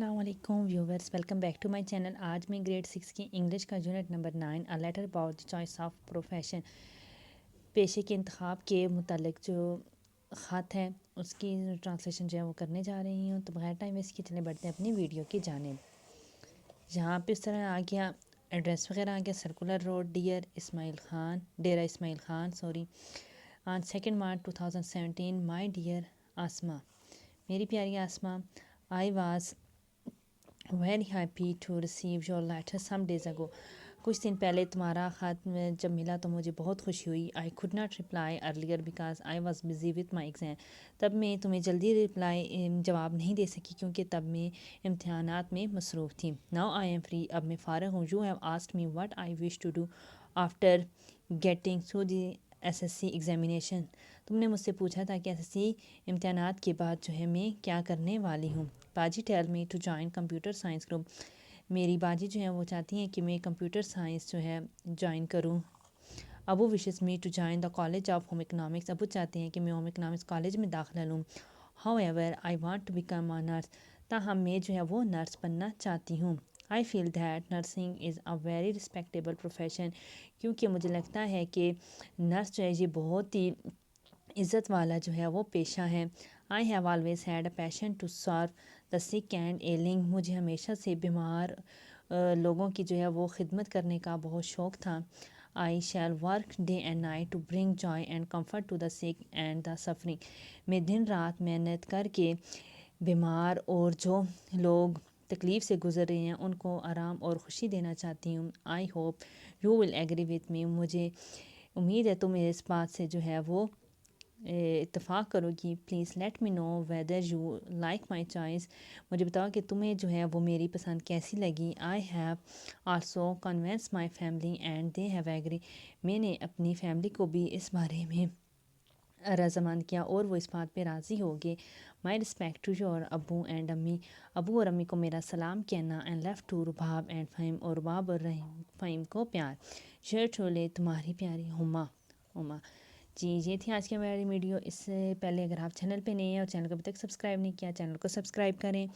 السلام علیکم viewers, welcome back to my channel. آج میں گریڈ 6 کی انگلش کا unit number 9 a letter about the choice of profession, پیشے کے انتخاب کے متعلق جو خط ہے اس کی ٹرانسلیشن جو ہے وہ کرنے جا رہی ہوں۔ تو بغیر ٹائم ویسٹ کے چلے بڑھتے ہیں اپنی ویڈیو کی جانب۔ یہاں پہ اس طرح آ گیا ایڈریس وغیرہ، آ گیا Circular Road, Dera Ismail Khan, Dera Ismail Khan on 2 March 2017 my dear Asma, میری پیاری Asma, I was very happy to receive your letter some days ago, کچھ دن پہلے تمہارا خط جب ملا تو مجھے بہت خوشی ہوئی۔ آئی could not reply earlier because I was busy with my exam، تب میں تمہیں جلدی جواب نہیں دے سکی کیونکہ تب میں امتحانات میں مصروف تھی۔ Now I am free، اب میں فارغ ہوں۔ You have asked me what I wish to do after getting through the SSC examination، تم نے مجھ سے پوچھا تھا کہ SSC امتحانات کے بعد جو ہے میں کیا کرنے والی ہوں۔ باجی tell me to join computer science group, میری باجی جو ہے وہ چاہتی ہیں کہ میں کمپیوٹر سائنس جو ہے جوائن کروں۔ ابو wishes me to join the college of home economics, ابو چاہتے ہیں کہ میں ہوم اکنامکس کالج میں داخلہ لوں۔ However I want to become a nurse, تاہم میں جو ہے وہ نرس بننا چاہتی ہوں۔ I feel that nursing is a very respectable profession, کیونکہ مجھے لگتا ہے کہ نرس جو ہے یہ بہت ہی عزت والا جو ہے وہ پیشہ ہے۔ I have always had a passion to serve the sick and ailing, مجھے ہمیشہ سے بیمار لوگوں کی جو ہے وہ خدمت کرنے کا بہت شوق تھا۔ I shall work day and night to bring joy and comfort to the sick and the suffering, میں دن رات محنت کر کے بیمار اور جو لوگ تکلیف سے گزر رہے ہیں ان کو آرام اور خوشی دینا چاہتی ہوں۔ I hope you will agree with me, مجھے امید ہے تم اس بات سے جو ہے وہ اتفاق کرو گی۔ Please let me know whether you like my choice, مجھے بتاؤ کہ تمہیں جو ہے وہ میری پسند کیسی لگی۔ I have also convince my family and they have agree, میں نے اپنی فیملی کو بھی اس بارے میں رضامند کیا اور وہ اس بات پہ راضی ہو گئے۔ مائی رسپیکٹ ٹو یور ابو اینڈ امی، ابو اور امی کو میرا سلام کہنا۔ And love to Rubab and Faheem, اور رباب اور فہیم کو پیار۔ شیئر ٹھولے تمہاری پیاری ہما۔ جی یہ تھی آج کی ہماری ویڈیو۔ اس سے پہلے اگر آپ چینل پہ نئے ہیں اور چینل کو ابھی تک سبسکرائب نہیں کیا، چینل کو سبسکرائب کریں۔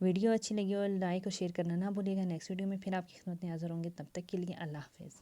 ویڈیو اچھی لگی اور لائک اور شیئر کرنا نہ بھولیے گا۔ نیکسٹ ویڈیو میں پھر آپ کی خدمت میں حاضر ہوں گے، تب تک کے لیے اللہ حافظ۔